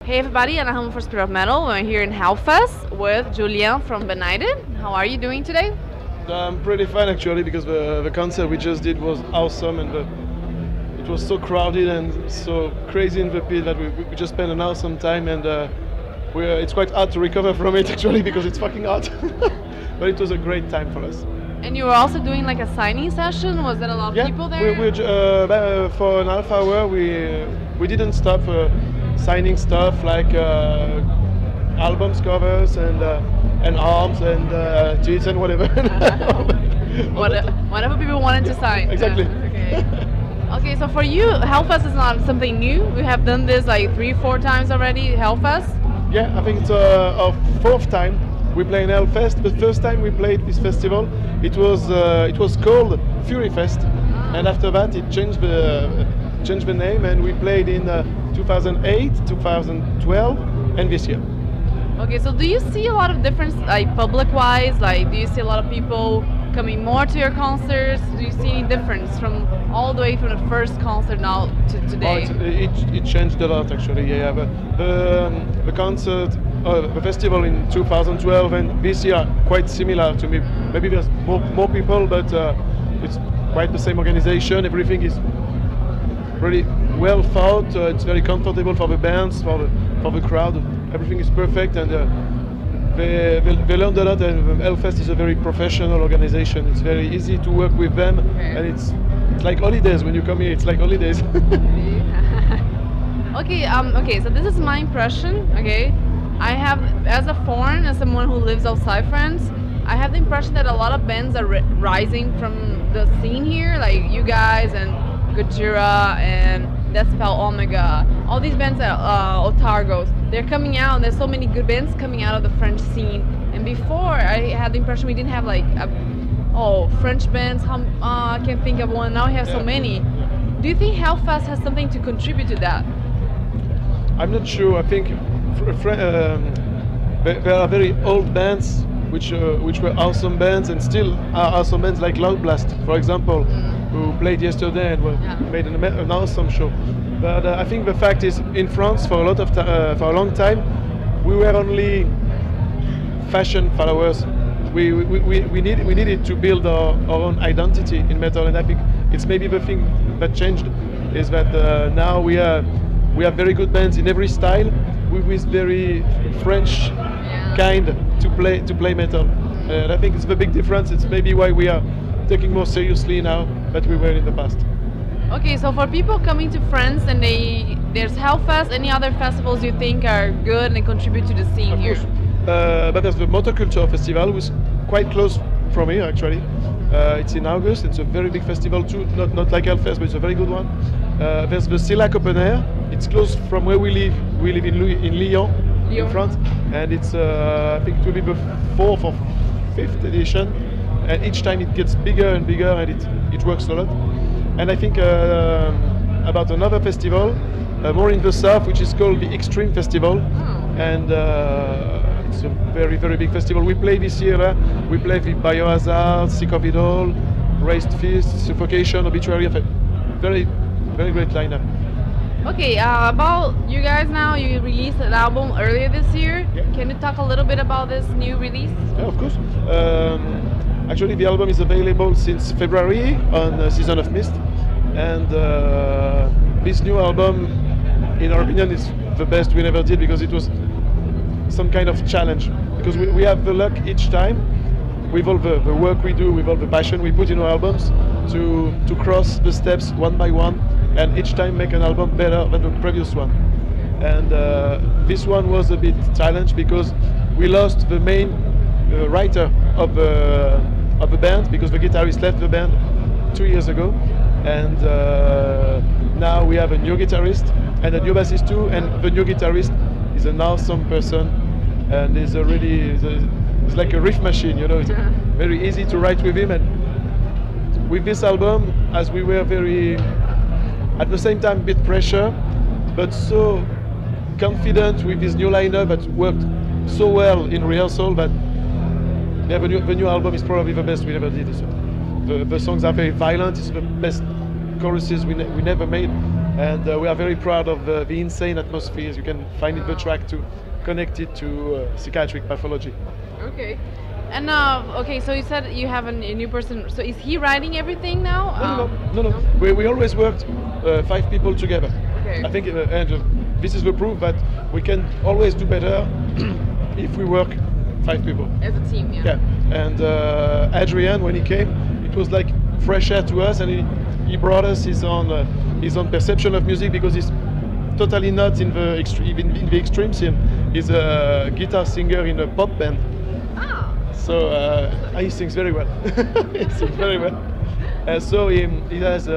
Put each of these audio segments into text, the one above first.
Hey everybody, and I'm for Spirit of Metal. We're here in Hellfest with Julien from Benighted. How are you doing today? I'm pretty fine actually because the concert we just did was awesome and it was so crowded and so crazy in the pit that we just spent an awesome time and it's quite hard to recover from it actually because it's fucking hot. But it was a great time for us. And you were also doing like a signing session. Was there a lot of people there? For an half hour we didn't stop signing stuff like albums covers and arms and tits and whatever. Whatever people wanted to sign. Exactly. Yeah. Okay, so for you, Hellfest is not something new. We have done this like 3-4 times already, Hellfest. Yeah, I think it's our fourth time we play in Hellfest. The first time we played this festival, it was called Fury Fest, and after that it changed the name, and we played in 2008, 2012, and this year. Okay, so do you see a lot of difference, like public-wise? Like, do you see a lot of people coming more to your concerts? Do you see any difference from all the way from the first concert now to today? It changed a lot actually. Yeah, but the concert, the festival in 2012 and this year are quite similar to me. Maybe there's more people, but it's quite the same organization. Everything is really well thought. It's very comfortable for the bands, for the crowd. Everything is perfect, and they learned a lot. And Hellfest is a very professional organization. It's very easy to work with them, and it's like holidays when you come here. It's like holidays. Okay. So this is my impression. Okay, I have, as a foreign, as someone who lives outside France, I have the impression that a lot of bands are rising from the scene here, like you guys and Gojira and Deathspell Omega, all these bands that Otargos, they're coming out, and there's so many good bands coming out of the French scene. And before, I had the impression we didn't have like French bands. I can't think of one. Now we have so many. Do you think Hellfest has something to contribute to that? I'm not sure. I think there are very old bands which were awesome bands and still are awesome bands, like Loud Blast, for example, who played yesterday and made an awesome show. But I think the fact is, in France, for a long time, we were only fashion followers. We needed to build our own identity in metal, and I think it's maybe the thing that changed is that now we have very good bands in every style with very French kind to play metal. And I think it's the big difference. It's maybe why we are taking more seriously now than we were in the past. Okay, so for people coming to France and there's Hellfest, any other festivals you think are good and they contribute to the scene here? But there's the Motoculture Festival, which is quite close from here actually. It's in August. It's a very big festival too, not like Hellfest, but it's a very good one. There's the Silac Open Air. It's close from where we live. We live in Lyon, in France, and it's I think it will be the 4th or 5th edition, and each time it gets bigger and bigger, and it works a lot. And I think about another festival more in the south, which is called the Extreme Festival, and it's a very, very big festival. We play this year. We play the Biohazard, Sick of It All, Raised Fist, Suffocation, Obituary. Very, very great lineup. Okay, about you guys now, you released an album earlier this year. Yeah. Can you talk a little bit about this new release? Yeah, of course. Actually, the album is available since February on Season of Mist, and this new album, in our opinion, is the best we ever did because it was some kind of challenge. Because we have the luck each time, with all the work we do, with all the passion we put in our albums, to cross the steps one by one, and each time make an album better than the previous one. And this one was a bit challenged because we lost the main writer of the band, because the guitarist left the band 2 years ago, and now we have a new guitarist and a new bassist too, and the new guitarist is an awesome person, and is it's like a riff machine, you know. It's very easy to write with him, and with this album, as we were very, at the same time, a bit pressure, but so confident with this new lineup that worked so well in rehearsal that the new album is probably the best we ever did. So the songs are very violent. It's the best choruses we never made, and we are very proud of the insane atmospheres you can find in the track to connect it to psychiatric pathology. Okay. And okay, so you said you have a new person. So is he writing everything now? No. We always worked 5 people together. Okay. I think, and this is the proof that we can always do better if we work 5 people. As a team, yeah. Yeah. And Adrian, when he came, it was like fresh air to us, and he brought us his own perception of music, because he's totally not in the extreme scene. He's a guitar singer in a pop band. So he sings very well. He sings very well. So he has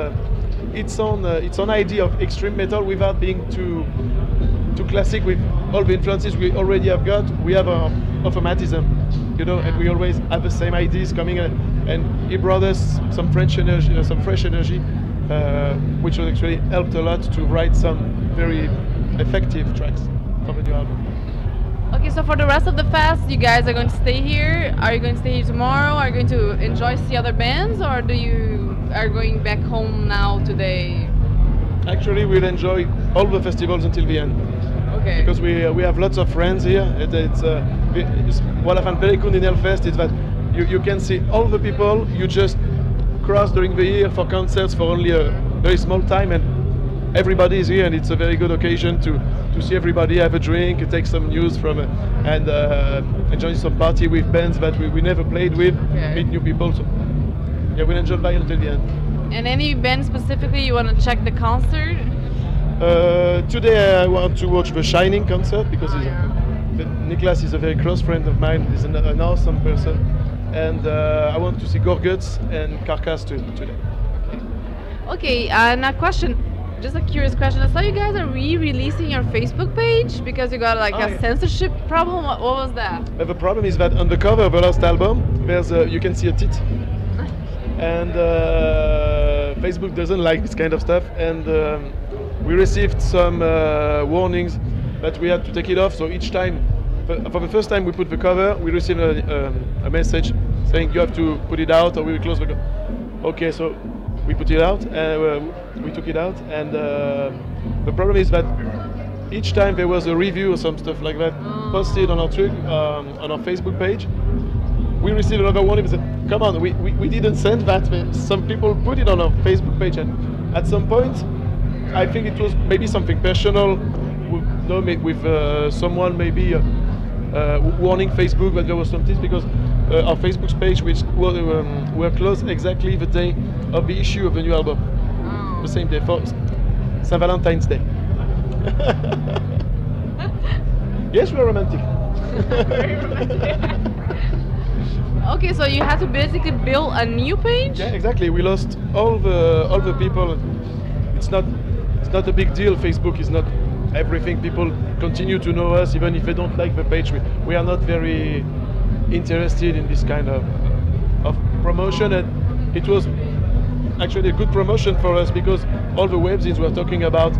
its own idea of extreme metal without being too classic. With all the influences we already have got, we have automatism, and we always have the same ideas coming. And he brought us some fresh energy, which has actually helped a lot to write some very effective tracks for the new album. Okay, so for the rest of the fest, you guys are going to stay here. Are you going to stay here tomorrow? Are you going to see other bands, or are going back home now today? Actually, we'll enjoy all the festivals until the end. Okay. Because we have lots of friends here. What I find very cool in Hellfest is that you can see all the people you just cross during the year for concerts for only a very small time, and everybody is here, and it's a very good occasion to see everybody, have a drink, take some news from, and enjoy some party with bands that we never played with, meet new people. So yeah, we'll enjoy that until the end. And any band specifically you want to check the concert? Today I want to watch the Shining concert, because Niklas is a very close friend of mine. He's an awesome person, and I want to see Gorguts and Carcass today. Okay, and a question. Just a curious question. I saw you guys are re-releasing your Facebook page because you got like a censorship problem. What was that? The problem is that on the cover of the last album, there's you can see a tit, and Facebook doesn't like this kind of stuff. And we received some warnings that we had to take it off. So each time, for the first time we put the cover, we received a message saying you have to put it out or we will close the cover. Okay, so we put it out, we took it out, and the problem is that each time there was a review or some stuff like that posted on our Facebook page, we received another warning and said, come on, we didn't send that. Some people put it on our Facebook page, and at some point, I think it was maybe something personal with someone maybe warning Facebook that there was something, because our Facebook page, which were closed exactly the day of the issue of the new album, the same day, for St. Valentine's Day. Yes, we're romantic. Very romantic. Okay, so you had to basically build a new page? Yeah, exactly. We lost all the people. It's not a big deal. Facebook is not everything. People continue to know us even if they don't like the page. We are not very interested in this kind of promotion, and it was actually a good promotion for us, because all the webzines were talking about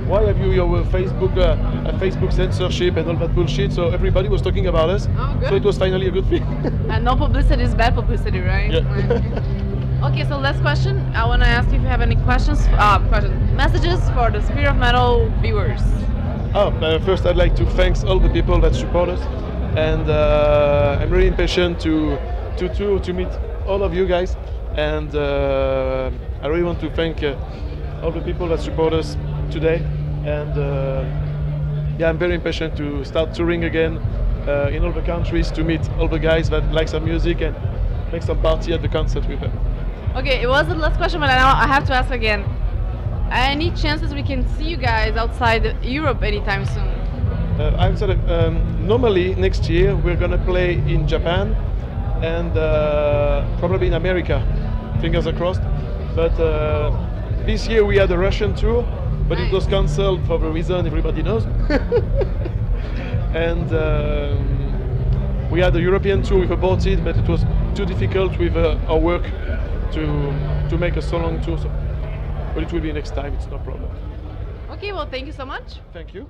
why have you your Facebook censorship and all that bullshit. So everybody was talking about us. Oh, good. So it was finally a good thing. And no publicity is bad publicity, right? Yeah. Okay, so last question. I want to ask you if you have any messages for the Spirit of Metal viewers. First I'd like to thank all the people that support us, and I'm really impatient to meet all of you guys, and I really want to thank all the people that support us today, and yeah, I'm very impatient to start touring again in all the countries, to meet all the guys that like some music and make some party at the concert with them. Okay, it was the last question, but now I have to ask again. Any chances we can see you guys outside Europe anytime soon? Normally next year we're gonna play in Japan and probably in America. Fingers are crossed. But this year we had a Russian tour, but it was cancelled for the reason everybody knows. And we had a European tour we've aborted, but it was too difficult with our work to make a so long tour. But it will be next time, it's no problem. Okay, well, thank you so much. Thank you.